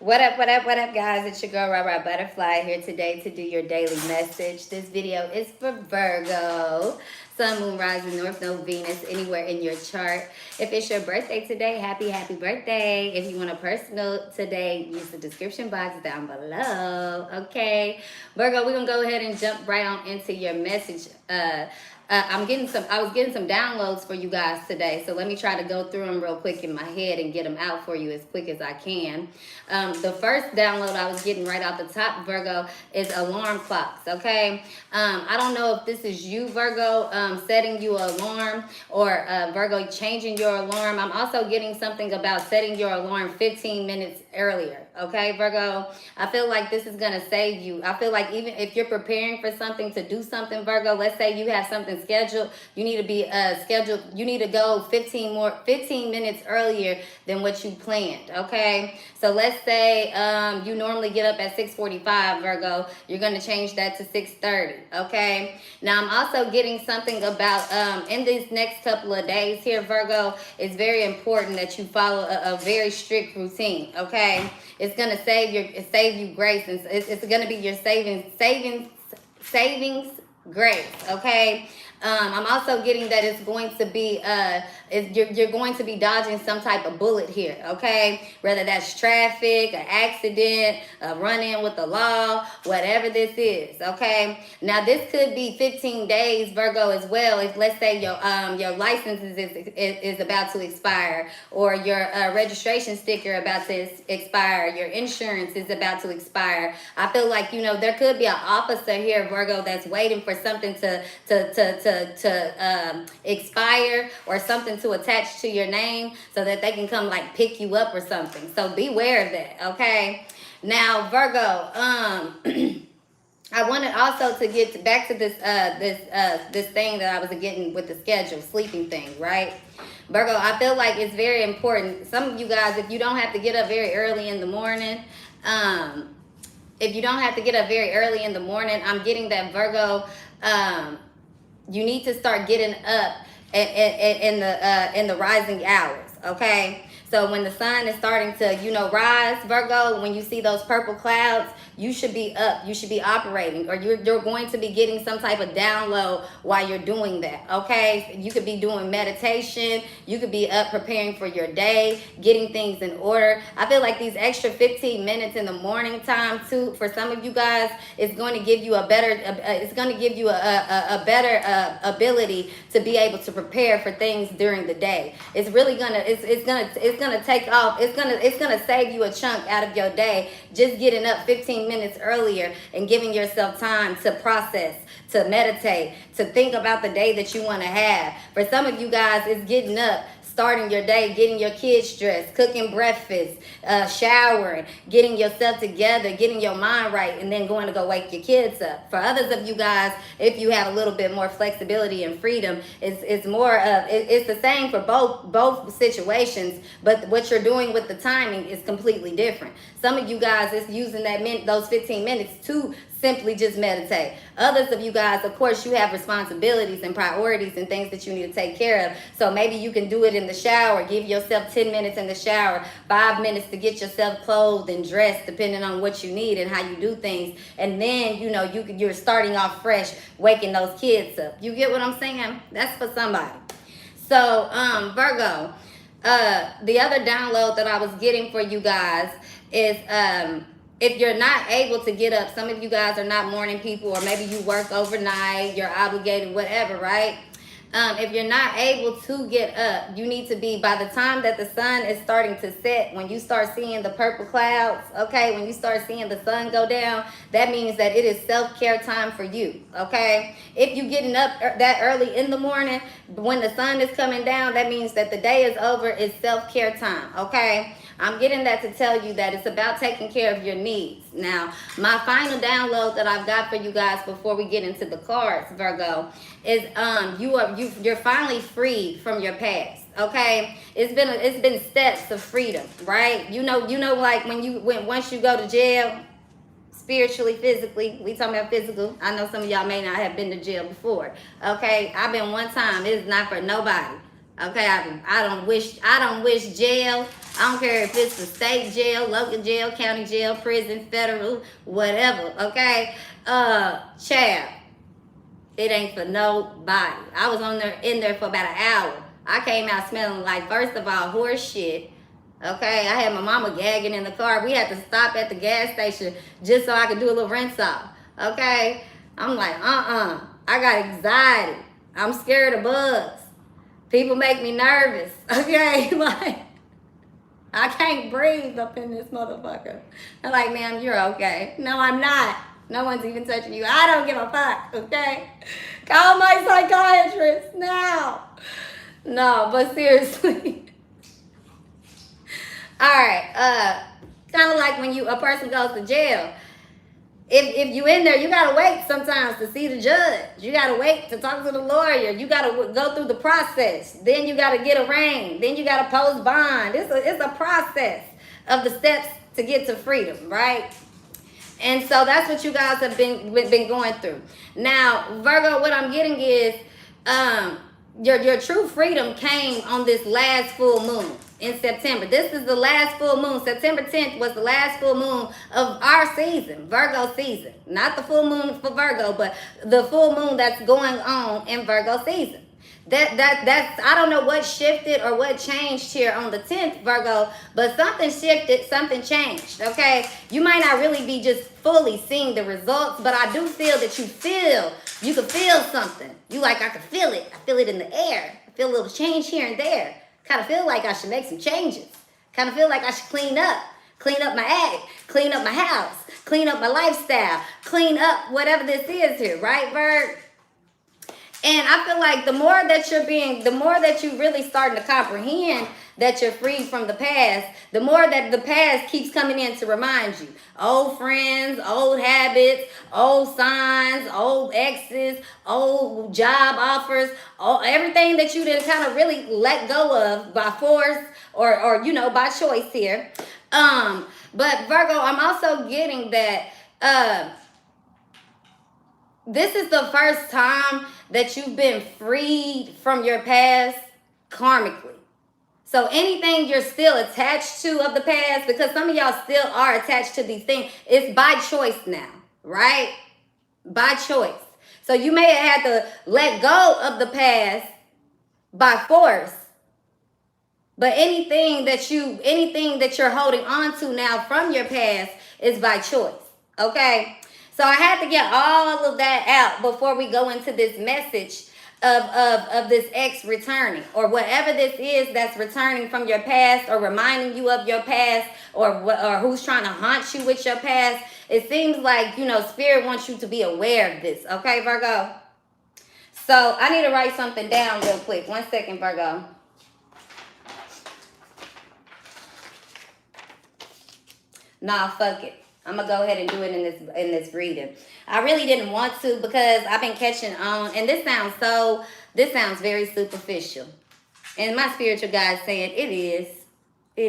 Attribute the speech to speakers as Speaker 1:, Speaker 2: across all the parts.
Speaker 1: What up, guys? It's your girl, Rara Butterfly, here today to do your daily message. This video is for Virgo. Sun, Moon, Rising, North Node, Venus, anywhere in your chart. If it's your birthday today, happy birthday. If you want a personal today, use the description box down below. Okay, Virgo, we're gonna go ahead and jump right on into your message. I was getting some downloads for you guys today, so let me try to go through them real quick in my head and get them out for you as quick as I can. The first download I was getting right off the top, Virgo, is alarm clocks. Okay, I don't know if this is you, Virgo, setting you an alarm, or Virgo changing your alarm. I'm also getting something about setting your alarm 15 minutes earlier. Okay, Virgo, I feel like this is gonna save you. I feel like even if you're preparing for something, to do something, Virgo, let's say you have something scheduled, you need to be scheduled, you need to go 15 minutes earlier than what you planned. Okay, so let's say you normally get up at 6:45, Virgo, you're gonna change that to 6:30. Okay, now I'm also getting something about in these next couple of days here, Virgo, it's very important that you follow a very strict routine. Okay, it's gonna save you grace, and it's gonna be your savings grace. Okay, I'm also getting that it's going to be you're going to be dodging some type of bullet here. Okay, whether that's traffic, an accident, a run-in with the law, whatever this is. Okay, now this could be 15 days, Virgo, as well. If let's say your license is about to expire, or your registration sticker about to expire, your insurance is about to expire. I feel like, you know, there could be an officer here, Virgo, that's waiting for something to expire, or something to attach to your name, so that they can come like pick you up or something. So beware of that. Okay, now Virgo, I wanted also to get back to this thing that I was getting with the schedule, sleeping thing, right? Virgo, I feel like it's very important. Some of you guys, if you don't have to get up very early in the morning, I'm getting that, Virgo, you need to start getting up in the rising hours. Okay, so when the sun is starting to, you know, rise, Virgo, when you see those purple clouds, you should be up, you should be operating, or you're going to be getting some type of download while you're doing that. Okay, you could be doing meditation, you could be up preparing for your day, getting things in order. I feel like these extra 15 minutes in the morning time too, for some of you guys, is going to give you a better ability to be able to prepare for things during the day. It's really gonna take off. It's gonna save you a chunk out of your day, just getting up 15 minutes earlier and giving yourself time to process, to meditate, to think about the day that you want to have. For some of you guys, it's getting up, starting your day, getting your kids dressed, cooking breakfast, showering, getting yourself together, getting your mind right, and then going to go wake your kids up. For others of you guys, if you have a little bit more flexibility and freedom, it's the same for both situations, but what you're doing with the timing is completely different. Some of you guys is using those 15 minutes to simply just meditate. Others of you guys, of course, you have responsibilities and priorities and things that you need to take care of. So maybe you can do it in the shower. Give yourself 10 minutes in the shower, 5 minutes to get yourself clothed and dressed, depending on what you need and how you do things. And then, you know, you're starting off fresh, waking those kids up. You get what I'm saying? That's for somebody. So, Virgo, the other download that I was getting for you guys is, if you're not able to get up, some of you guys are not morning people, or maybe you work overnight, you're obligated, whatever, right? If you're not able to get up, you need to be, by the time that the sun is starting to set, when you start seeing the purple clouds, okay, when you start seeing the sun go down, that means that it is self-care time for you. Okay, if you're getting up that early in the morning when the sun is coming down, that means that the day is over. It's self-care time. Okay, I'm getting that to tell you that it's about taking care of your needs. Now, my final download that I've got for you guys before we get into the cards, Virgo, is you're finally freed from your past. Okay, it's been steps of freedom, right? You know, like once you go to jail, spiritually, physically, we talking about physical. I know some of y'all may not have been to jail before. Okay, I've been one time. It's not for nobody. Okay, I don't wish jail. I don't care if it's the state jail, local jail, county jail, prison, federal, whatever. Okay, child, it ain't for nobody. I was in there for about an hour. I came out smelling like, first of all, horse shit. Okay, I had my mama gagging in the car. We had to stop at the gas station just so I could do a little rinse off. Okay, I'm like, I got anxiety. I'm scared of bugs. People make me nervous. Okay, like, I can't breathe up in this motherfucker. I'm like, ma'am, you're okay. No, I'm not. No one's even touching you. I don't give a fuck, okay? Call my psychiatrist now. No, but seriously. All right, kind of like when a person goes to jail. If you in there, you gotta wait sometimes to see the judge. You gotta wait to talk to the lawyer. You gotta go through the process. Then you gotta get arraigned. Then you gotta post bond. It's a process of the steps to get to freedom, right? And so that's what you guys have been going through. Now, Virgo, what I'm getting is your true freedom came on this last full moon in September. This is the last full moon. September 10th was the last full moon of our season, Virgo season. Not the full moon for Virgo, but the full moon that's going on in Virgo season. That's I don't know what shifted or what changed here on the 10th, Virgo, but something shifted, something changed, okay? You might not really be just fully seeing the results, but I do feel that you can feel something. You like, I can feel it. I feel it in the air. I feel a little change here and there. Kind of feel like I should make some changes. Kind of feel like I should clean up my attic, clean up my house, clean up my lifestyle, clean up whatever this is here, right, Virg? And I feel like the more that you really starting to comprehend that you're free from the past, the more that the past keeps coming in to remind you. Old friends, old habits, old signs, old exes, old job offers, everything that you didn't kind of really let go of by force or by choice here. But Virgo, I'm also getting that this is the first time that you've been freed from your past karmically. So anything you're still attached to of the past, because some of y'all still are attached to these things, it's by choice now, right? By choice. So you may have had to let go of the past by force. But anything that you're holding on to now from your past is by choice. Okay? So I had to get all of that out before we go into this message of this ex returning, or whatever this is that's returning from your past or reminding you of your past, or who's trying to haunt you with your past. It seems like, Spirit wants you to be aware of this. Okay, Virgo? So I need to write something down real quick. 1 second, Virgo. Nah, fuck it. I'm gonna go ahead and do it in this reading. I really didn't want to, because I've been catching on, and this sounds very superficial. And my spiritual guides saying it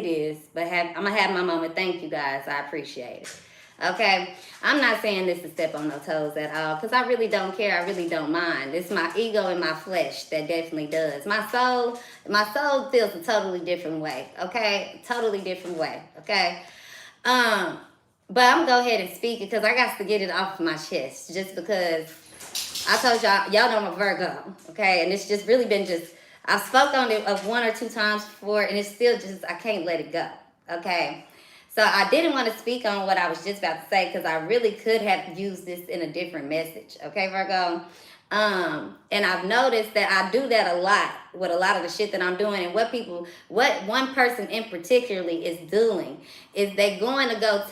Speaker 1: is. But I'm gonna have my moment. Thank you guys. I appreciate it. Okay, I'm not saying this to step on no toes at all, because I really don't care. I really don't mind. It's my ego and my flesh that definitely does. My soul feels a totally different way. Okay, totally different way. Okay. But I'm gonna go ahead and speak it because I got to get it off my chest. Just because I told y'all know I'm a Virgo, okay? And it's just really been I've spoke on it of 1 or 2 times before, and it's still I can't let it go, okay? So I didn't want to speak on what I was just about to say, because I really could have used this in a different message, okay, Virgo? And I've noticed that I do that a lot with a lot of the shit that I'm doing, and what one person in particularly is doing is they going to go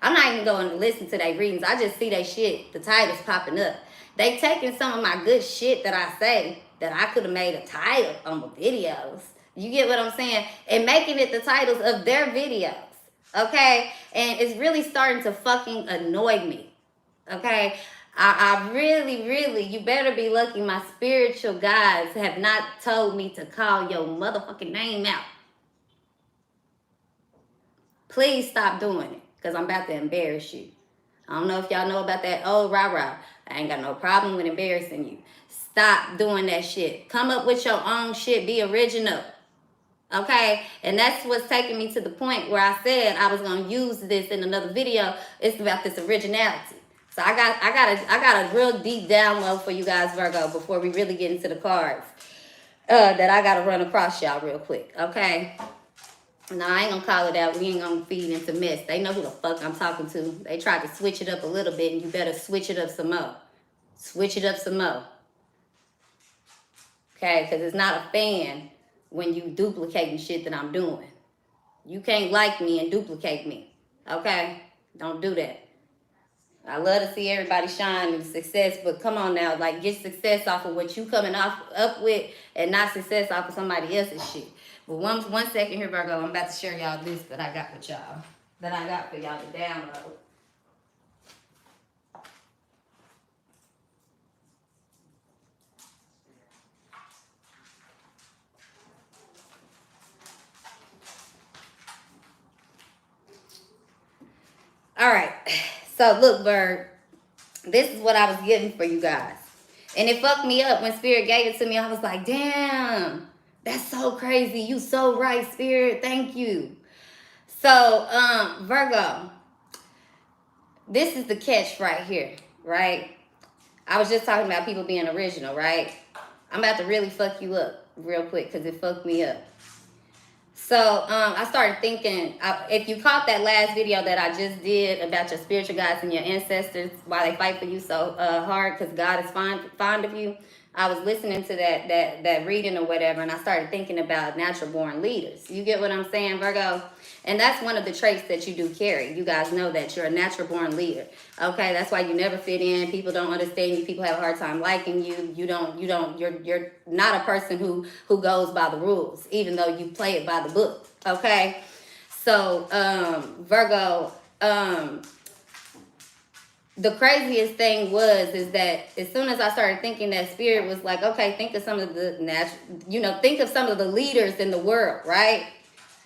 Speaker 1: I'm not even going to listen to their readings. I just see their shit, the titles popping up. They taking some of my good shit that I say that I could have made a title on my videos. You get what I'm saying? And making it the titles of their videos. Okay? And it's really starting to fucking annoy me. Okay? I really, really, you better be lucky my spiritual guides have not told me to call your motherfucking name out. Please stop doing it, because I'm about to embarrass you. I don't know if y'all know about that old rah-rah. I ain't got no problem with embarrassing you. Stop doing that shit. Come up with your own shit. Be original. Okay? And that's what's taking me to the point where I said I was gonna use this in another video. It's about this originality. So I got a real deep download for you guys, Virgo, before we really get into the cards. That I gotta run across y'all real quick. Okay? No, I ain't gonna call it out. We ain't gonna feed into mess. They know who the fuck I'm talking to. They tried to switch it up a little bit, and you better switch it up some more. Switch it up some more. Okay? Because it's not a fan when you duplicating shit that I'm doing. You can't like me and duplicate me. Okay? Don't do that. I love to see everybody shine and success, but come on now, like, get success off of what you coming up with and not success off of somebody else's shit. But one second here, Virgo, I'm about to share y'all this that I got with y'all. That I got for y'all to download. All right. So look, Virg, this is what I was getting for you guys. And it fucked me up when Spirit gave it to me. I was like, damn, that's so crazy. You so right, Spirit. Thank you. So, Virgo, this is the catch right here, right? I was just talking about people being original, right? I'm about to really fuck you up real quick because it fucked me up. So I started thinking, if you caught that last video that I just did about your spiritual guides and your ancestors, why they fight for you so hard because God is fond of you, I was listening to that reading or whatever, and I started thinking about natural born leaders. You get what I'm saying, Virgo? And that's one of the traits that you do carry. You guys know that you're a natural born leader. Okay, that's why you never fit in. People don't understand you. People have a hard time liking you. You're not a person who goes by the rules, even though you play it by the book. Okay, so Virgo, the craziest thing is that as soon as I started thinking that, Spirit was like, okay, think of some of the think of some of the leaders in the world, right?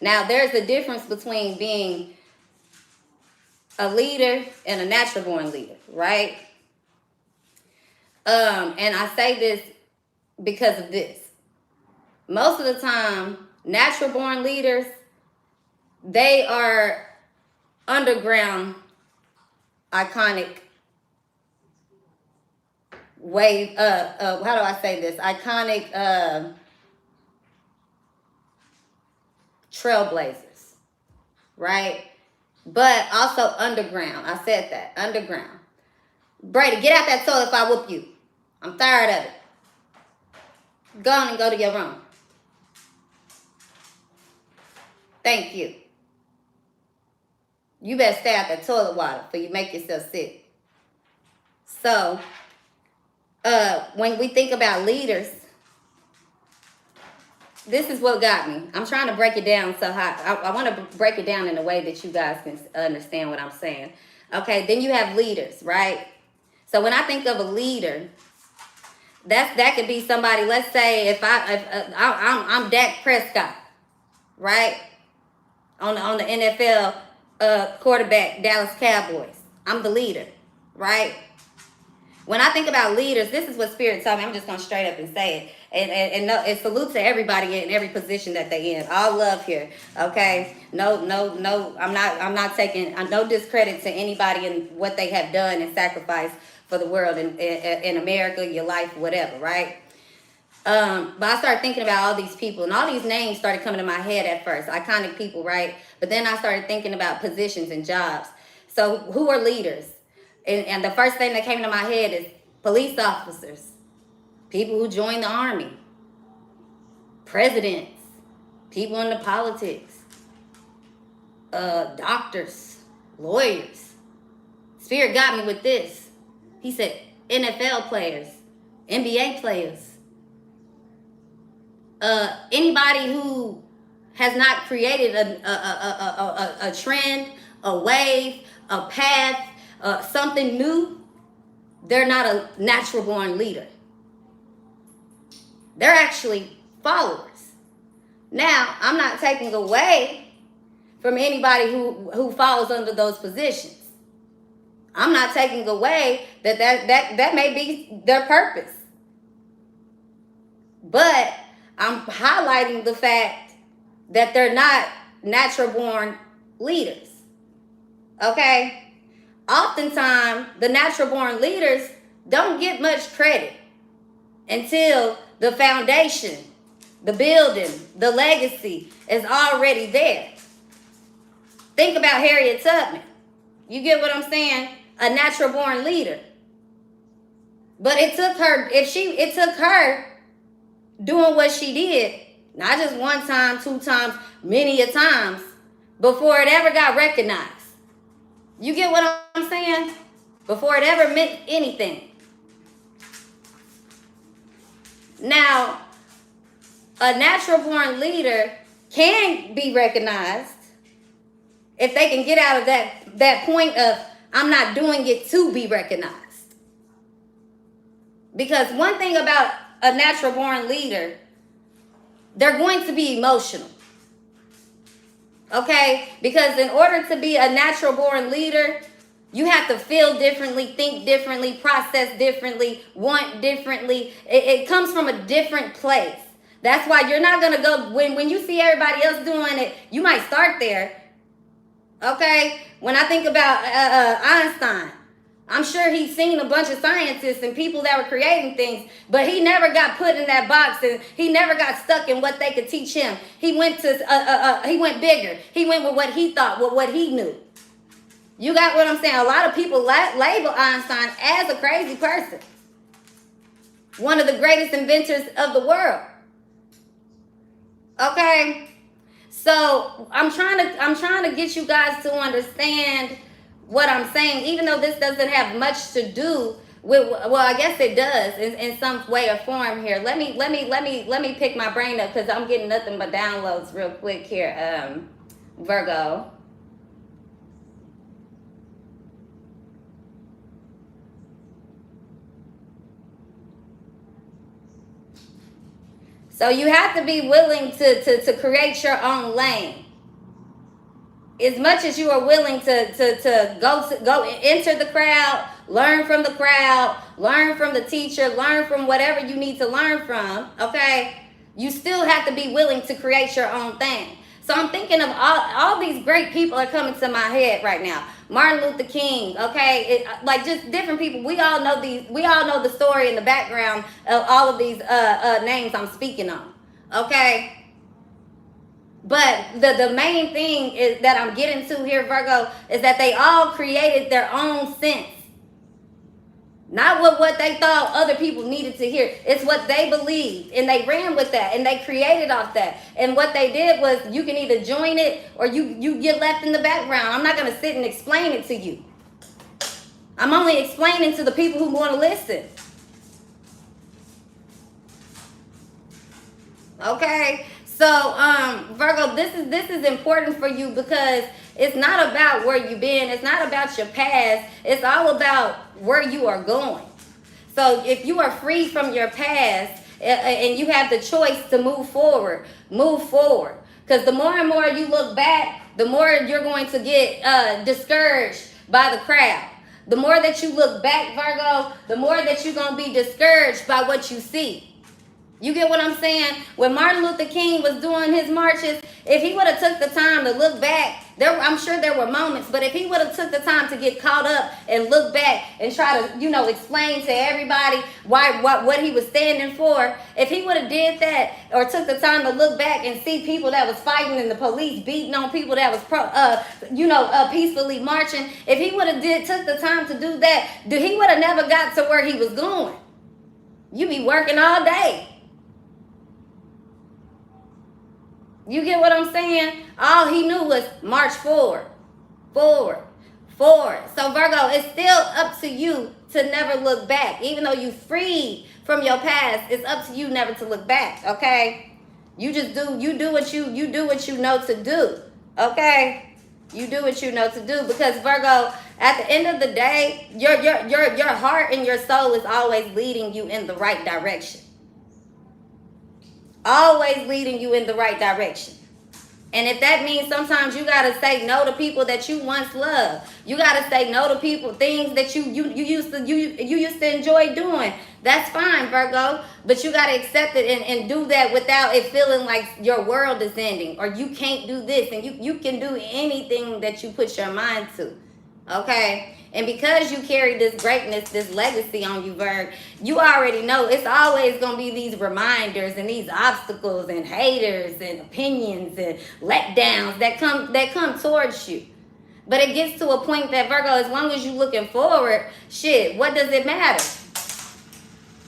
Speaker 1: Now, there's a difference between being a leader and a natural born leader, right? And I say this because of this. Most of the time, natural born leaders, they are underground, iconic wave, how do I say this? Iconic trailblazers, right? But also underground. I said that, underground. Brady, get out that toilet if I whoop you. I'm tired of it. Go on and go to your room. Thank you. You better stay out that toilet water before you make yourself sick. So, when we think about leaders, this is what got me. I'm trying to break it down so I want to break it down in a way that you guys can understand what I'm saying. Okay, then you have leaders, right? So when I think of a leader, that could be somebody. Let's say if I'm Dak Prescott, right? On the NFL quarterback, Dallas Cowboys. I'm the leader, right? When I think about leaders, this is what Spirit told me. I'm just gonna straight up and say it. And salute to everybody in every position that they in. All love here, okay? No. I'm not taking no discredit to anybody in what they have done and sacrificed for the world in America, your life, whatever, right? But I started thinking about all these people, and all these names started coming to my head at first. Iconic people, right? But then I started thinking about positions and jobs. So who are leaders? And the first thing that came to my head is police officers, people who joined the army, presidents, people in the politics, doctors, lawyers. Spirit got me with this. He said NFL players, NBA players, anybody who has not created a trend, a wave, a path, something new, they're not a natural born leader. They're actually followers. Now, I'm not taking away from anybody who falls under those positions. I'm not taking away that may be their purpose. But I'm highlighting the fact that they're not natural born leaders. Okay? Oftentimes, the natural born leaders don't get much credit until the foundation, the building, the legacy is already there. Think about Harriet Tubman. You get what I'm saying? A natural born leader. But it took her doing what she did, not just one time, two times, many a times, before it ever got recognized. You get what I'm saying? Before it ever meant anything. Now, a natural born leader can be recognized if they can get out of that point of, I'm not doing it to be recognized. Because one thing about a natural born leader, they're going to be emotional. Okay? Because in order to be a natural born leader, you have to feel differently, think differently, process differently, want differently. It comes from a different place. That's why you're not going to go, when you see everybody else doing it, you might start there. Okay? When I think about Einstein, I'm sure he's seen a bunch of scientists and people that were creating things, but he never got put in that box and he never got stuck in what they could teach him. He went bigger. He went with what he thought, with what he knew. You got what I'm saying? A lot of people label Einstein as a crazy person. One of the greatest inventors of the world. Okay? So I'm trying to get you guys to understand what I'm saying, even though this doesn't have much to do with, well, I guess it does in some way or form here. Let me pick my brain up because I'm getting nothing but downloads real quick here. Virgo. So you have to be willing to create your own lane. As much as you are willing to go enter the crowd, learn from the crowd, learn from the teacher, learn from whatever you need to learn from, okay? You still have to be willing to create your own thing. So I'm thinking of all these great people are coming to my head right now. Martin Luther King, okay? Like just different people. We all know the story in the background of all of these names I'm speaking on, okay? But the main thing is that I'm getting to here, Virgo, is that they all created their own sense. Not what they thought other people needed to hear. It's what they believed. And they ran with that. And they created off that. And what they did was you can either join it or you get left in the background. I'm not going to sit and explain it to you. I'm only explaining to the people who want to listen. Okay? So, Virgo, this is important for you because it's not about where you've been. It's not about your past. It's all about where you are going. So if you are free from your past and you have the choice to move forward, move forward. Because the more and more you look back, the more you're going to get discouraged by the crowd. The more that you look back, Virgo, the more that you're going to be discouraged by what you see. You get what I'm saying? When Martin Luther King was doing his marches, if he would have took the time to look back, I'm sure there were moments, but if he would have took the time to get caught up and look back and try to, explain to everybody what he was standing for, if he would have did that or took the time to look back and see people that was fighting and the police beating on people that was peacefully marching, if he would have took the time to do that, he would have never got to where he was going. You be working all day. You get what I'm saying? All he knew was march forward, forward, forward. So Virgo, it's still up to you to never look back. Even though you freed from your past, it's up to you never to look back, okay? You do what you know to do, okay? You do what you know to do because Virgo, at the end of the day, your heart and your soul is always leading you in the right direction. Always leading you in the right direction. And if that means sometimes you gotta say no to people that you once loved, you gotta say no to people, things that you used to enjoy doing. That's fine, Virgo. But you gotta accept it and do that without it feeling like your world is ending or you can't do this. And you can do anything that you put your mind to. Okay? And because you carry this greatness, this legacy on you, Virg, you already know it's always going to be these reminders and these obstacles and haters and opinions and letdowns that come towards you. But it gets to a point that, Virgo, as long as you're looking forward, shit, what does it matter?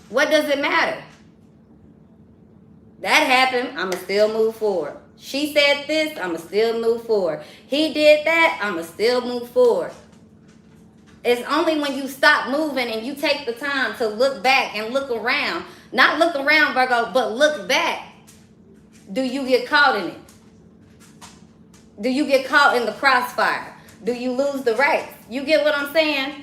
Speaker 1: What does it matter? That happened, I'ma still move forward. She said this, I'ma still move forward. He did that, I'ma still move forward. It's only when you stop moving and you take the time to look back and look around, not look around, Virgo, but look back, do you get caught in it? Do you get caught in the crossfire? Do you lose the race? You get what I'm saying?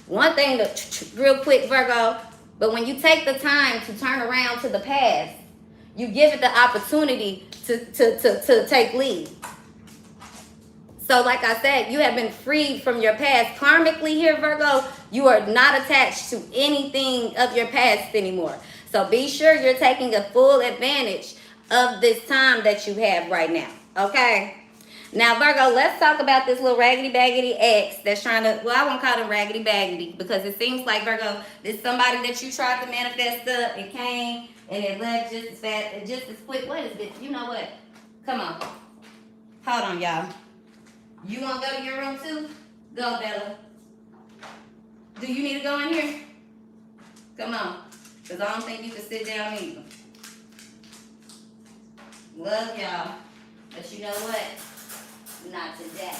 Speaker 1: One thing, real quick, Virgo, but when you take the time to turn around to the past, you give it the opportunity to take lead. So like I said, you have been freed from your past. Karmically here, Virgo, you are not attached to anything of your past anymore. So be sure you're taking a full advantage of this time that you have right now. Okay? Now, Virgo, let's talk about this little raggedy-baggedy ex that's trying to, well, I won't call them raggedy-baggedy because it seems like, Virgo, this somebody that you tried to manifest up, it came and it left just as fast, just as quick. What is this? You know what? Come on. Hold on, y'all. You gonna go to your room too? Go, Bella. Do you need to go in here? Come on. Because I don't think you can sit down either. Love y'all. But you know what? Not today.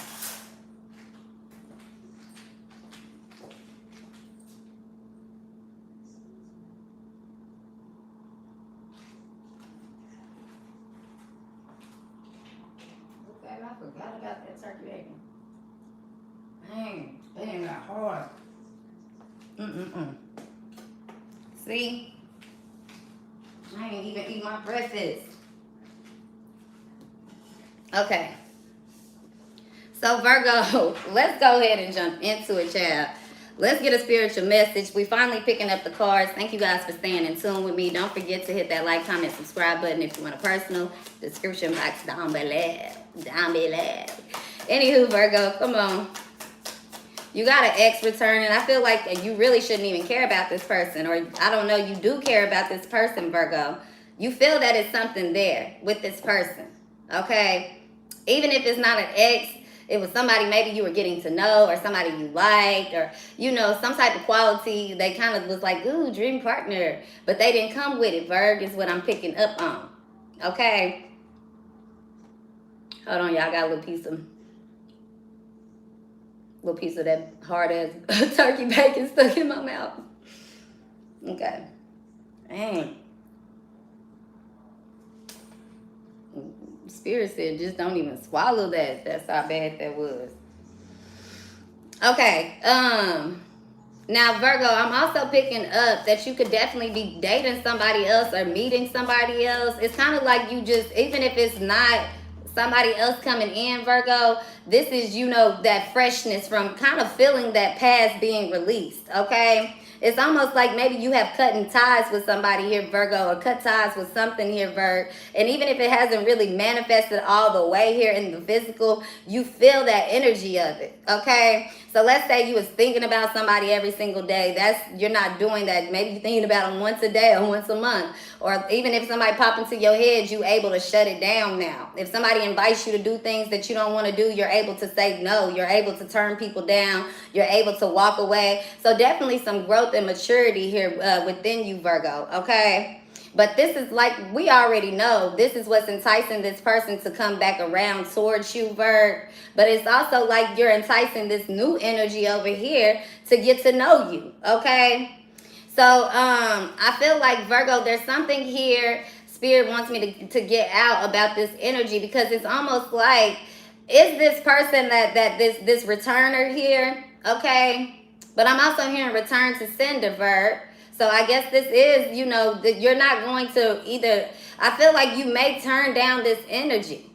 Speaker 1: I forgot about that turkey bacon. Dang, that ain't got hard. See? I ain't even eat my breakfast. Okay. So Virgo, let's go ahead and jump into it, child. Let's get a spiritual message. We finally picking up the cards. Thank you guys for staying in tune with me. Don't forget to hit that like, comment, subscribe button if you want a personal. Description box down below. Down below. Anywho, Virgo, come on. You got an ex returning. I feel like you really shouldn't even care about this person. Or I don't know, you do care about this person, Virgo. You feel that it's something there with this person. Okay? Even if it's not an ex, it was somebody maybe you were getting to know or somebody you liked or, you know, some type of quality. They kind of was like, ooh, dream partner. But they didn't come with it, Virg, is what I'm picking up on. Okay? Hold on, y'all. I got a little piece of that hard-ass turkey bacon stuck in my mouth. Okay. Dang. Spirit said, just don't even swallow that. That's how bad that was. Okay. Now, Virgo, I'm also picking up that you could definitely be dating somebody else or meeting somebody else. It's kind of like you just, even if it's not somebody else coming in, Virgo, this is, you know, that freshness from kind of feeling that past being released, okay? It's almost like maybe you have cutting ties with somebody here, Virgo, or cut ties with something here, Virg. And even if it hasn't really manifested all the way here in the physical, you feel that energy of it, okay? So let's say you was thinking about somebody every single day. You're not doing that. Maybe you're thinking about them once a day or once a month. Or even if somebody pop into your head, you able to shut it down now. If somebody invites you to do things that you don't want to do, you're able to say no. You're able to turn people down. You're able to walk away. So definitely some growth and maturity here within you, Virgo, okay? But this is like, we already know, this is what's enticing this person to come back around towards you, Virg. But it's also like you're enticing this new energy over here to get to know you, okay? So I feel like, Virgo, there's something here Spirit wants me to get out about this energy, because it's almost like, is this person this returner here, okay? But I'm also hearing return to sender, Virg. So I guess this is, you know, that you're not going to either, I feel like you may turn down this energy.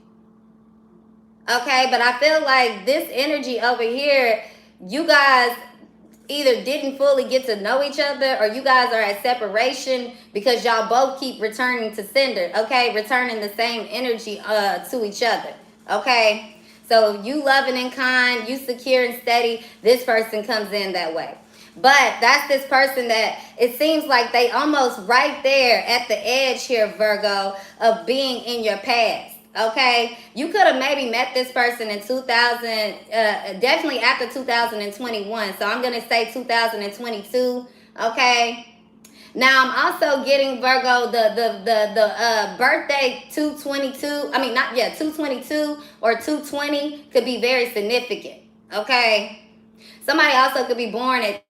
Speaker 1: Okay, but I feel like this energy over here, you guys either didn't fully get to know each other, or you guys are at separation because y'all both keep returning to sender. Okay, returning the same energy to each other. Okay, so you loving and kind, you secure and steady. This person comes in that way. But that's this person that it seems like they almost right there at the edge here, Virgo, of being in your past. Okay, you could have maybe met this person in 2000, definitely after 2021. So I'm gonna say 2022. Okay. Now I'm also getting, Virgo, the birthday 222. I mean, not, yeah, 222 or 220 could be very significant. Okay. Somebody also could be born at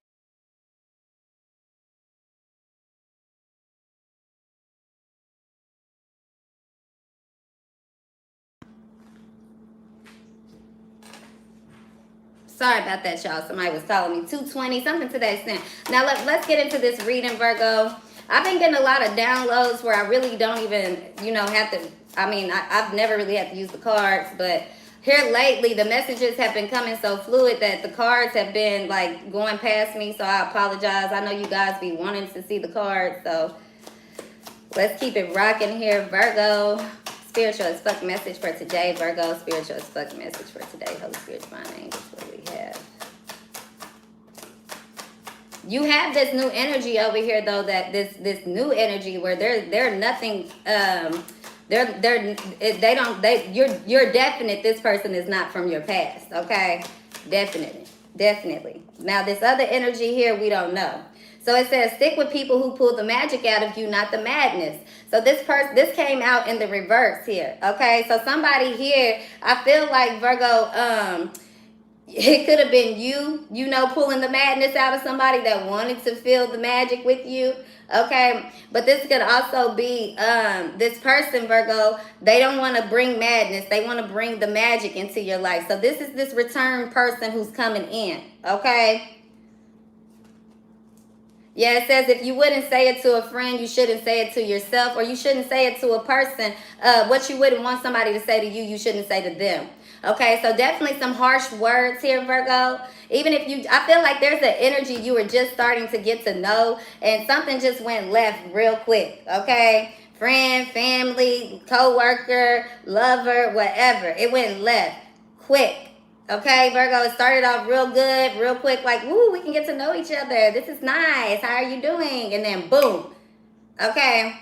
Speaker 1: sorry about that, y'all. Somebody was calling me 220, something to that extent. Now let's get into this reading, Virgo. I've been getting a lot of downloads where I really don't even, have to. I mean, I've never really had to use the cards, but here lately the messages have been coming so fluid that the cards have been like going past me. So I apologize. I know you guys be wanting to see the cards, so let's keep it rocking here, Virgo. Spiritual as fuck message for today, Virgo. Spiritual as fuck message for today. Holy Spirit, divine angels, what do we have? You have this new energy over here, though. That this new energy where they're nothing. You're definite. This person is not from your past. Okay, definitely. Now this other energy here, we don't know. So it says, stick with people who pull the magic out of you, not the madness. So this came out in the reverse here. Okay, so somebody here, I feel like, Virgo, it could have been you, pulling the madness out of somebody that wanted to feel the magic with you. Okay, but this could also be this person, Virgo, they don't want to bring madness. They want to bring the magic into your life. So this is this return person who's coming in. Okay. Yeah, it says if you wouldn't say it to a friend, you shouldn't say it to yourself, or you shouldn't say it to a person. What you wouldn't want somebody to say to you, you shouldn't say to them. Okay, so definitely some harsh words here, Virgo. Even if I feel like there's an energy you were just starting to get to know, and something just went left real quick, okay? Friend, family, co-worker, lover, whatever. It went left quick. Okay, Virgo, it started off real good, real quick, like, woo, we can get to know each other. This is nice. How are you doing? And then boom. Okay.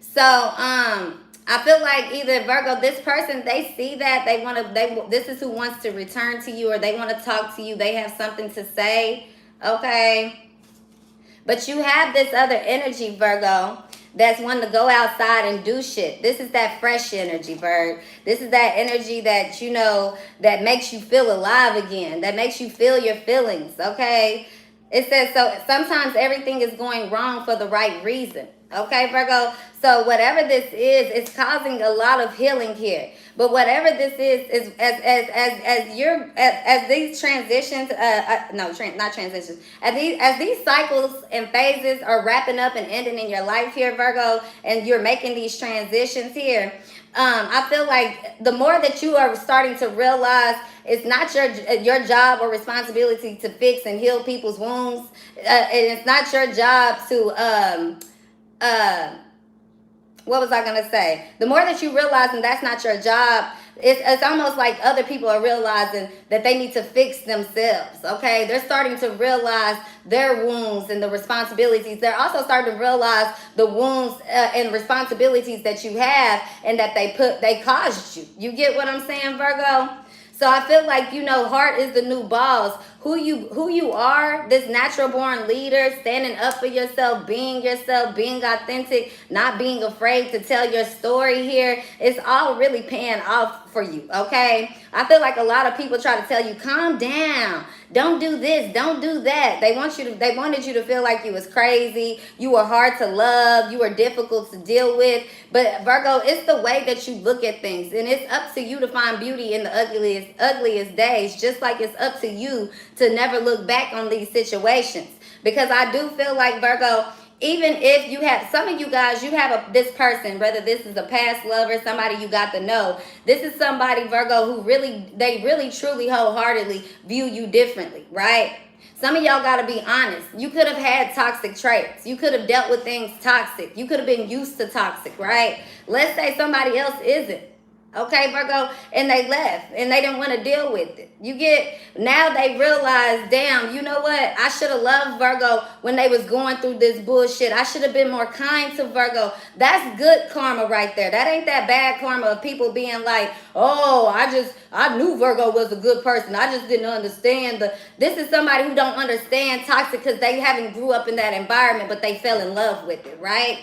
Speaker 1: So, I feel like either, Virgo, this person, they see that this is who wants to return to you, or they want to talk to you. They have something to say. Okay. But you have this other energy, Virgo, that's wanting to go outside and do shit. This is that fresh energy, Virg. This is that energy that, that makes you feel alive again, that makes you feel your feelings, okay? It says, so sometimes everything is going wrong for the right reason. Okay, Virgo? So whatever this is, it's causing a lot of healing here. But whatever this is as these transitions, not transitions, as these cycles and phases are wrapping up and ending in your life here, Virgo, and you're making these transitions here, I feel like the more that you are starting to realize it's not your job or responsibility to fix and heal people's wounds, and it's not your job to what was I gonna say? The more that you realize and that's not your job, it's almost like other people are realizing that they need to fix themselves, okay? They're starting to realize their wounds and the responsibilities. They're also starting to realize the wounds and responsibilities that you have and that they caused you. You get what I'm saying, Virgo? So I feel like, heart is the new boss. Who you are, this natural born leader, standing up for yourself, being authentic, not being afraid to tell your story here. It's all really paying off for you, okay? I feel like a lot of people try to tell you, calm down. Don't do this, don't do that. They wanted you to feel like you was crazy, you were hard to love, you were difficult to deal with. But Virgo, it's the way that you look at things, and it's up to you to find beauty in the ugliest days, just like it's up to you to never look back on these situations. Because I do feel like, Virgo, even if you have, some of you guys, you have this person, whether this is a past lover, somebody you got to know, this is somebody, Virgo, who really, they really, truly, wholeheartedly view you differently, right? Some of y'all got to be honest. You could have had toxic traits. You could have dealt with things toxic. You could have been used to toxic, right? Let's say somebody else isn't. Okay, Virgo, and they left and they didn't want to deal with it. You get, now they realize, damn, you know what? I should have loved Virgo when they was going through this bullshit. I should have been more kind to Virgo. That's good karma right there. That ain't that bad karma of people being like, oh, I knew Virgo was a good person. I just didn't understand this is somebody who don't understand toxic because they haven't grew up in that environment, but they fell in love with it, right?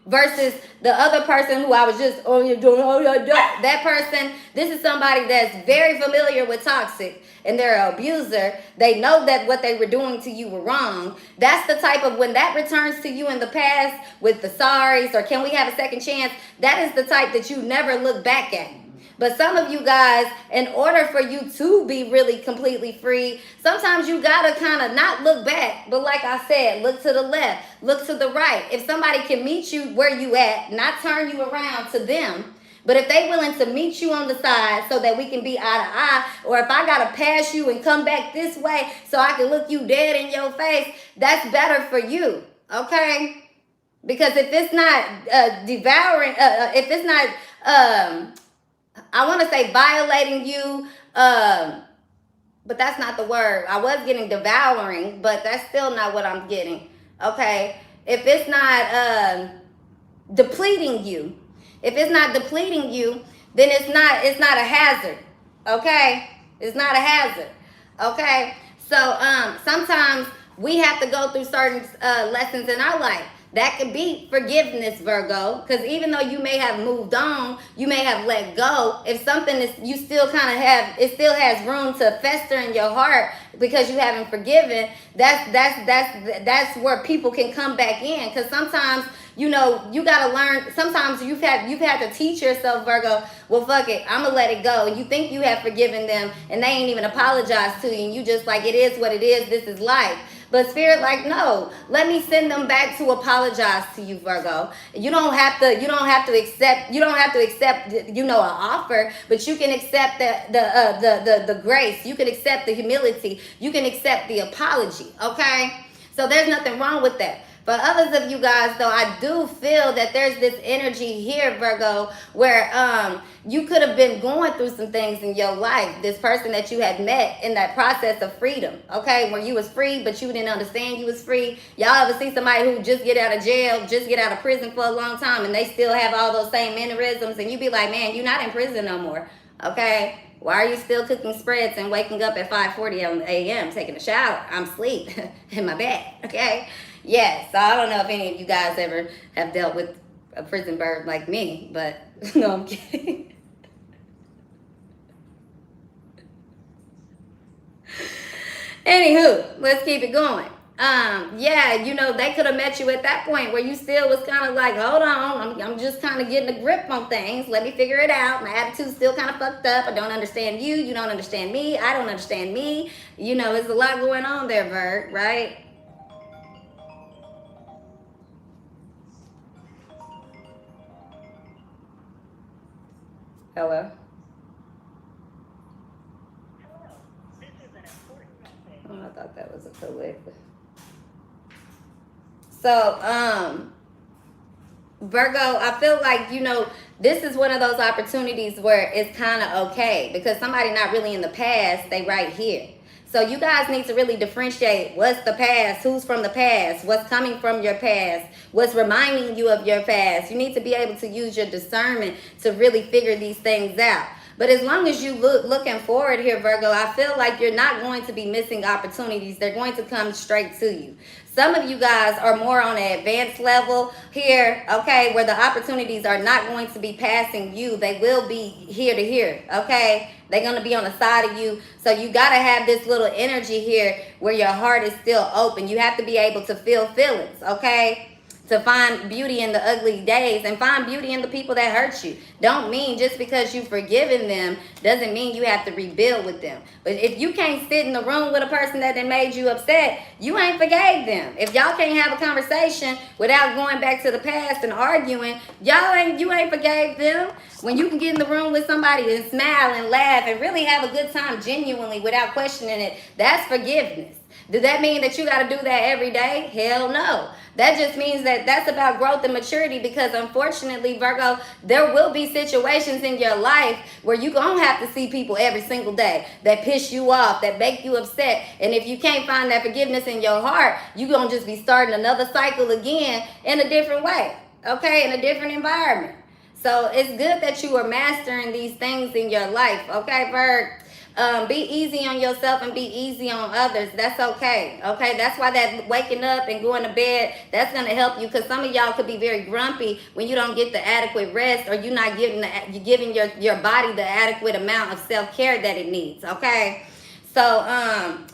Speaker 1: Versus the other person who I was just, oh, you're doing, oh, you're doing. That person, this is somebody that's very familiar with toxic and they're an abuser. They know that what they were doing to you were wrong. That's the type of, when that returns to you in the past with the sorries or can we have a second chance, that is the type that you never look back at. But some of you guys, in order for you to be really completely free, sometimes you gotta kind of not look back, but like I said, look to the left, look to the right. If somebody can meet you where you at, not turn you around to them, but if they willing to meet you on the side so that we can be eye to eye, or if I gotta pass you and come back this way so I can look you dead in your face, that's better for you, okay? Because if it's not devouring, if it's not, I want to say violating you, but that's not the word. I was getting devouring, but that's still not what I'm getting. Okay, if it's not depleting you, if it's not depleting you, then it's not a hazard. Okay, it's not a hazard. Okay, so sometimes we have to go through certain lessons in our life. That could be forgiveness, Virgo, because even though you may have moved on, you may have let go, if something is, you still kind of have, it still has room to fester in your heart because you haven't forgiven, that's where people can come back in. Because sometimes, you know, you got to learn, sometimes you've had to teach yourself, Virgo, well, fuck it, I'm going to let it go. And you think you have forgiven them and they ain't even apologized to you. And you just like, it is what it is, this is life. But Spirit, like, no, let me send them back to apologize to you, Virgo. You don't have to accept, you know, an offer, but you can accept the grace. You can accept the humility. You can accept the apology, okay? So there's nothing wrong with that. For others of you guys, though, I do feel that there's this energy here, Virgo, where you could have been going through some things in your life. This person that you had met in that process of freedom, okay, where you was free, but you didn't understand you was free. Y'all ever see somebody who just get out of jail, just get out of prison for a long time, and they still have all those same mannerisms, and you be like, man, you're not in prison no more, okay? Why are you still cooking spreads and waking up at 5:40 a.m. taking a shower? I'm asleep in my bed, okay? Yes, so I don't know if any of you guys ever have dealt with a prison bird like me, but no, I'm kidding. Anywho, let's keep it going. Yeah, you know, they could have met you at that point where you still was kind of like, hold on, I'm just kind of getting a grip on things. Let me figure it out. My attitude's still kind of fucked up. I don't understand you. You don't understand me. I don't understand me. You know, there's a lot going on there, Bird, right? Hello? Oh, I thought that was a collective. So, Virgo, I feel like, you know, this is one of those opportunities where it's kind of okay because somebody not really in the past, they right here. So you guys need to really differentiate what's the past, who's from the past, what's coming from your past, what's reminding you of your past. You need to be able to use your discernment to really figure these things out. But as long as you looking forward here, Virgo, I feel like you're not going to be missing opportunities. They're going to come straight to you. Some of you guys are more on an advanced level here, okay, where the opportunities are not going to be passing you. They will be here to here, okay? They're going to be on the side of you. So you got to have this little energy here where your heart is still open. You have to be able to feel feelings, okay? to find beauty in the ugly days and find beauty in the people that hurt you. Don't mean just because you've forgiven them doesn't mean you have to rebuild with them. But if you can't sit in the room with a person that done made you upset, you ain't forgave them. If y'all can't have a conversation without going back to the past and arguing, you ain't forgave them. When you can get in the room with somebody and smile and laugh and really have a good time genuinely without questioning it, that's forgiveness. Does that mean that you got to do that every day? Hell no. That just means that that's about growth and maturity, because unfortunately, Virgo, there will be situations in your life where you're going to have to see people every single day that piss you off, that make you upset. And if you can't find that forgiveness in your heart, you're going to just be starting another cycle again in a different way, okay, in a different environment. So it's good that you are mastering these things in your life, okay, Virg? Be easy on yourself and be easy on others. That's okay. Okay, that's why that waking up and going to bed, that's going to help you, because some of y'all could be very grumpy when you don't get the adequate rest, or you're not giving your body the adequate amount of self-care that it needs. Okay, so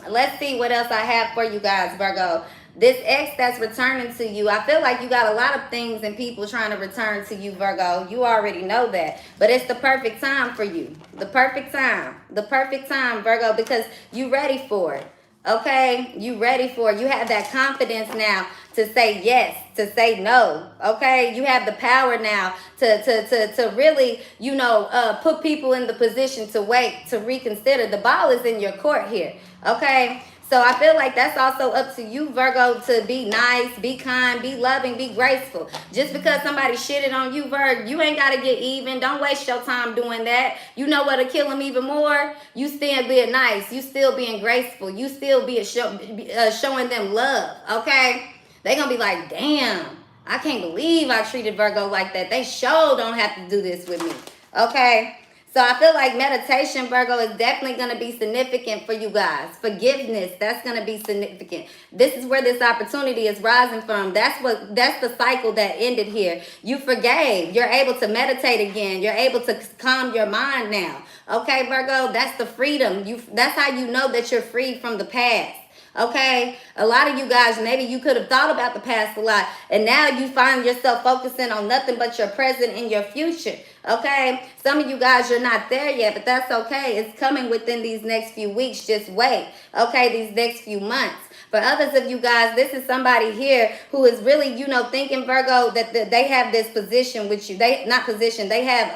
Speaker 1: let's see what else I have for you guys, Virgo. This ex that's returning to you, I feel like you got a lot of things and people trying to return to you, Virgo. You already know that. But it's the perfect time for you. The perfect time. The perfect time, Virgo, because you ready for it. Okay? You ready for it. You have that confidence now to say yes, to say no. Okay? You have the power now to really, you know, put people in the position to wait, to reconsider. The ball is in your court here. Okay? So I feel like that's also up to you, Virgo, to be nice, be kind, be loving, be graceful. Just because somebody shitted on you, Virgo, you ain't got to get even. Don't waste your time doing that. You know what'll kill them even more? You still being nice. You still being graceful. You still be showing them love, okay? They going to be like, damn, I can't believe I treated Virgo like that. They sure don't have to do this with me, okay? So I feel like meditation, Virgo, is definitely going to be significant for you guys. Forgiveness, that's going to be significant. This is where this opportunity is rising from. That's the cycle that ended here. You forgave. You're able to meditate again. You're able to calm your mind now. Okay, Virgo, that's the freedom. That's how you know that you're free from the past. Okay, a lot of you guys, maybe you could have thought about the past a lot, and now you find yourself focusing on nothing but your present and your future. Okay, some of you guys, you're not there yet, but that's okay. It's coming within these next few weeks. Just wait. Okay, these next few months. For others of you guys, this is somebody here who is really, you know, thinking, Virgo, that they have this position with you. They have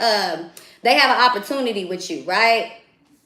Speaker 1: an opportunity with you, right?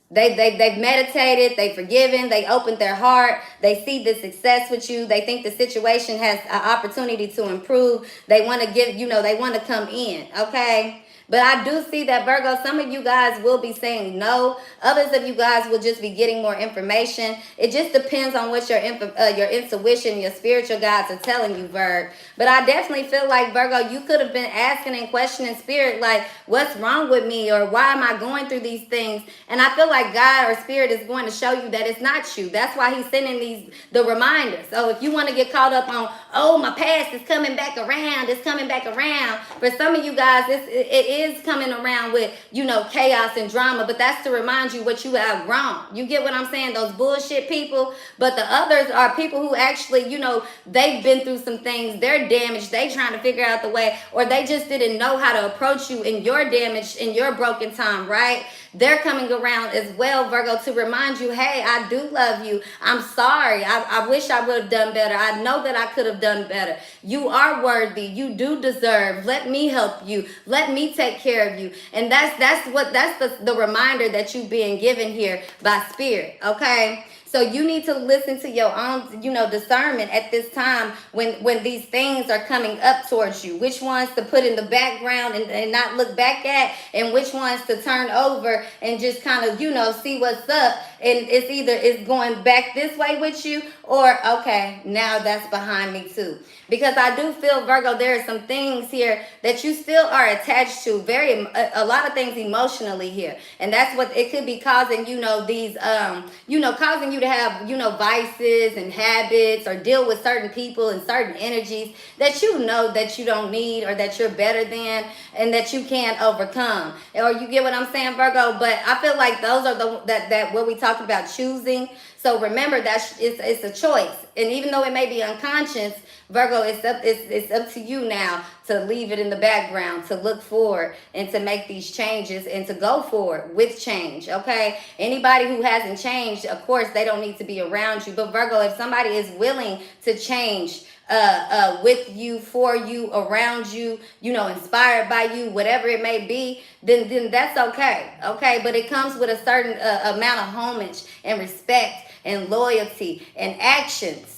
Speaker 1: They've meditated, they've forgiven, they opened their heart, they see the success with you, they think the situation has an opportunity to improve, they want to give, you know, they want to come in, okay? But I do see that, Virgo, some of you guys will be saying no. Others of you guys will just be getting more information. It just depends on what your intuition, your spiritual guides are telling you, Virg. But I definitely feel like, Virgo, you could have been asking and questioning spirit, like, what's wrong with me? Or why am I going through these things? And I feel like God or spirit is going to show you that it's not you. That's why he's sending the reminders. So if you want to get caught up on, oh, my past is coming back around, it's coming back around. For some of you guys, it is coming around with, you know, chaos and drama, but that's to remind you what you have grown. You get what I'm saying? Those bullshit people. But the others are people who actually, you know, they've been through some things, they're damaged, they trying to figure out the way, or they just didn't know how to approach you in your damage, in your broken time, right? They're coming around as well, Virgo, to remind you, hey, I do love you. I'm sorry. I wish I would have done better. I know that I could have done better. You are worthy. You do deserve. Let me help you. Let me take care of you. And that's the reminder that you're being given here by spirit, okay? So you need to listen to your own, you know, discernment at this time when these things are coming up towards you. Which ones to put in the background and not look back at, and which ones to turn over and just kind of, you know, see what's up. And it's either it's going back this way with you, or, okay, now that's behind me too. Because I do feel, Virgo, there are some things here that you still are attached to, a lot of things emotionally here. And that's what it could be causing, you know, these, you know, causing you to to have, you know, vices and habits, or deal with certain people and certain energies that you know that you don't need, or that you're better than, and that you can't overcome. Or you get what I'm saying, Virgo? But I feel like those are that what we talked about, choosing. So remember that it's a choice. And even though it may be unconscious, Virgo, it's up to you now to leave it in the background, to look forward and to make these changes and to go forward with change, okay? Anybody who hasn't changed, of course, they don't need to be around you. But Virgo, if somebody is willing to change with you, for you, around you, you know, inspired by you, whatever it may be, then that's okay, okay? But it comes with a certain amount of homage and respect and loyalty and actions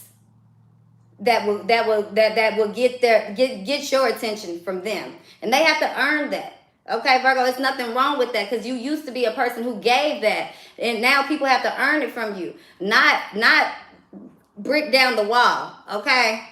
Speaker 1: that will get your attention from them, and they have to earn that. Okay, Virgo, it's nothing wrong with that, because you used to be a person who gave that, and now people have to earn it from you, not brick down the wall. Okay,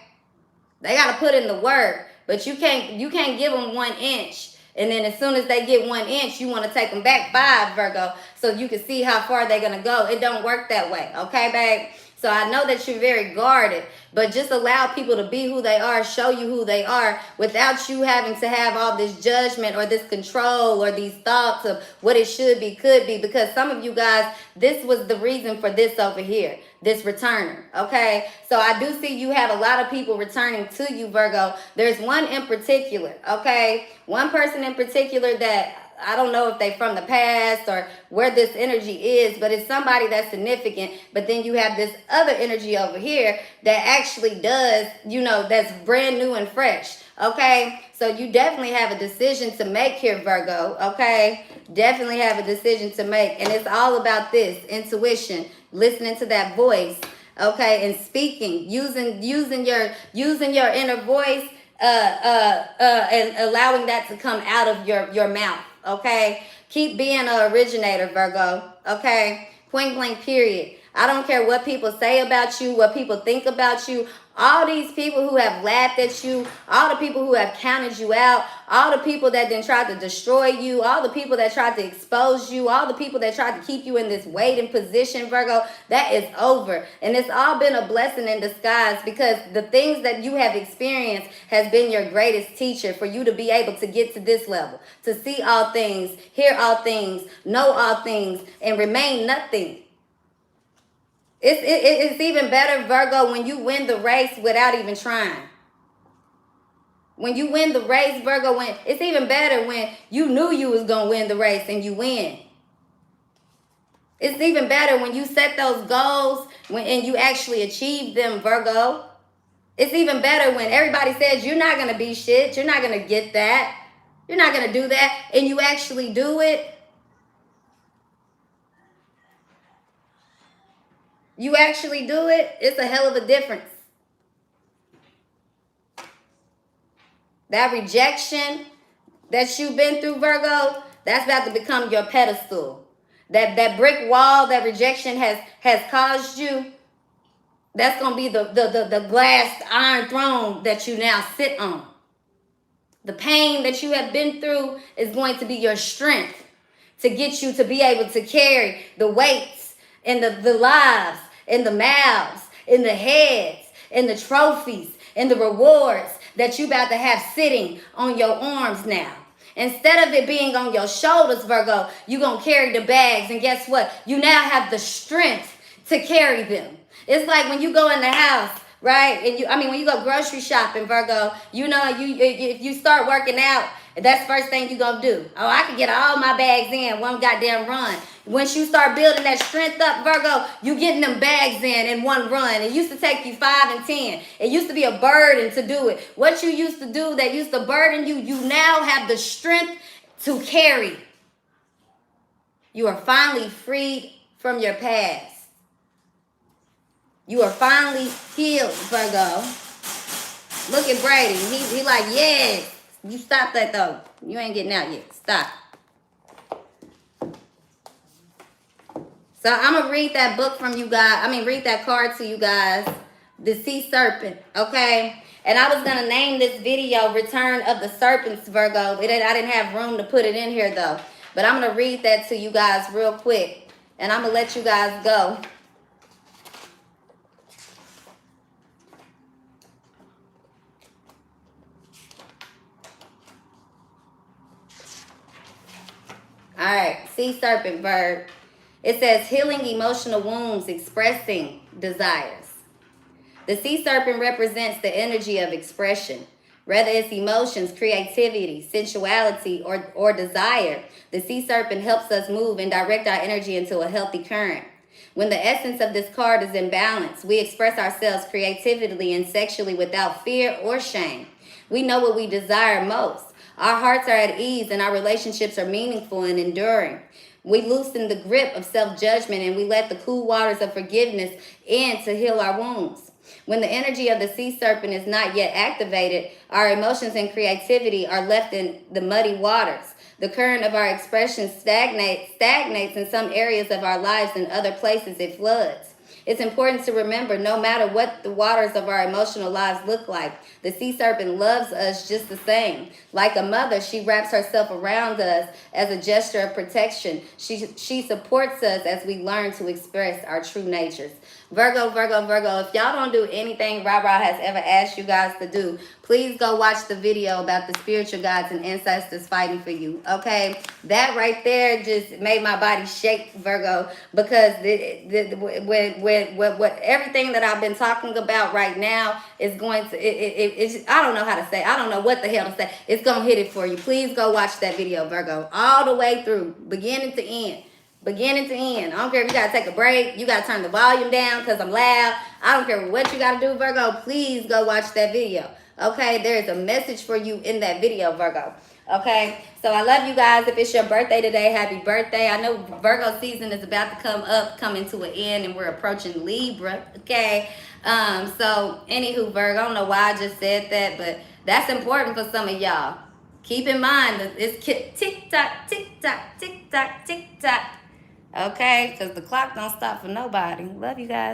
Speaker 1: they got to put in the work, but you can't give them 1 inch. And then as soon as they get 1 inch, you want to take them back 5, Virgo, so you can see how far they're going to go. It don't work that way. Okay, babe? So I know that you're very guarded, but just allow people to be who they are, show you who they are, without you having to have all this judgment or this control or these thoughts of what it should be, could be. Because some of you guys, this was the reason for this over here, this returner, okay? So I do see you have a lot of people returning to you, Virgo. There's one in particular, okay? One person in particular that I don't know if they from the past or where this energy is, but it's somebody that's significant. But then you have this other energy over here that actually does, you know, that's brand new and fresh. Okay, so you definitely have a decision to make here, Virgo. Okay, definitely have a decision to make, and it's all about this intuition, listening to that voice. Okay, and speaking, using your inner voice, and allowing that to come out of your mouth. Okay, keep being an originator, Virgo. Okay, point blank, period. I don't care what people say about you, what people think about you. All these people who have laughed at you, all the people who have counted you out, all the people that then tried to destroy you, all the people that tried to expose you, all the people that tried to keep you in this waiting position, Virgo, that is over. And it's all been a blessing in disguise, because the things that you have experienced has been your greatest teacher for you to be able to get to this level, to see all things, hear all things, know all things, and remain nothing. It's even better, Virgo, when you win the race without even trying. When you win the race, Virgo, it's even better when you knew you was going to win the race and you win. It's even better when you set those goals and you actually achieve them, Virgo. It's even better when everybody says you're not going to be shit, you're not going to get that, you're not going to do that, and you actually do it. You actually do it, it's a hell of a difference. That rejection that you've been through, Virgo, that's about to become your pedestal. That brick wall that rejection has caused you, that's going to be the glass iron throne that you now sit on. The pain that you have been through is going to be your strength to get you to be able to carry the weights and the lives and the mouths and the heads and the trophies and the rewards that you about to have sitting on your arms now. Instead of it being on your shoulders, Virgo, you're going to carry the bags. And guess what? You now have the strength to carry them. It's like when you go in the house, right? And when you go grocery shopping, Virgo, you know, if you start working out, that's the first thing you're going to do. Oh, I can get all my bags in one goddamn run. Once you start building that strength up, Virgo, you getting them bags in one run. It used to take you 5 and 10. It used to be a burden to do it. What you used to do that used to burden you, you now have the strength to carry. You are finally freed from your past. You are finally healed, Virgo. Look at Brady. He like, yes. You stop that, though. You ain't getting out yet. Stop. So I'm going to read that book from you guys. Read that card to you guys. The Sea Serpent, okay? And I was going to name this video Return of the Serpents, Virgo. I didn't have room to put it in here, though. But I'm going to read that to you guys real quick. And I'm going to let you guys go. right, sea serpent bird. It says healing emotional wounds, expressing desires. The sea serpent represents the energy of expression. Whether it's emotions, creativity, sensuality, or desire, the sea serpent helps us move and direct our energy into a healthy current. When the essence of this card is in balance, we express ourselves creatively and sexually without fear or shame. We know what we desire most. Our hearts are at ease and our relationships are meaningful and enduring. We loosen the grip of self-judgment and we let the cool waters of forgiveness in to heal our wounds. When the energy of the sea serpent is not yet activated, our emotions and creativity are left in the muddy waters. The current of our expression stagnates in some areas of our lives, and other places it floods. It's important to remember, no matter what the waters of our emotional lives look like, the sea serpent loves us just the same. Like a mother, she wraps herself around us as a gesture of protection. She supports us as we learn to express our true natures. Virgo, Virgo, Virgo, if y'all don't do anything Ra has ever asked you guys to do, please go watch the video about the spiritual guides and ancestors fighting for you, okay? That right there just made my body shake, Virgo, because what everything that I've been talking about right now is going to, it's, I don't know how to say, I don't know what the hell to say. It's going to hit it for you. Please go watch that video, Virgo, all the way through, beginning to end. Beginning to end. I don't care if you got to take a break. You got to turn the volume down because I'm loud. I don't care what you got to do, Virgo. Please go watch that video. Okay? There is a message for you in that video, Virgo. Okay? So I love you guys. If it's your birthday today, happy birthday. I know Virgo season is about to coming to an end, and we're approaching Libra. Okay? So, anywho, Virgo, I don't know why I just said that, but that's important for some of y'all. Keep in mind that it's tick-tock, tick-tock, tick-tock, tick-tock. Okay, because the clock don't stop for nobody. Love you guys.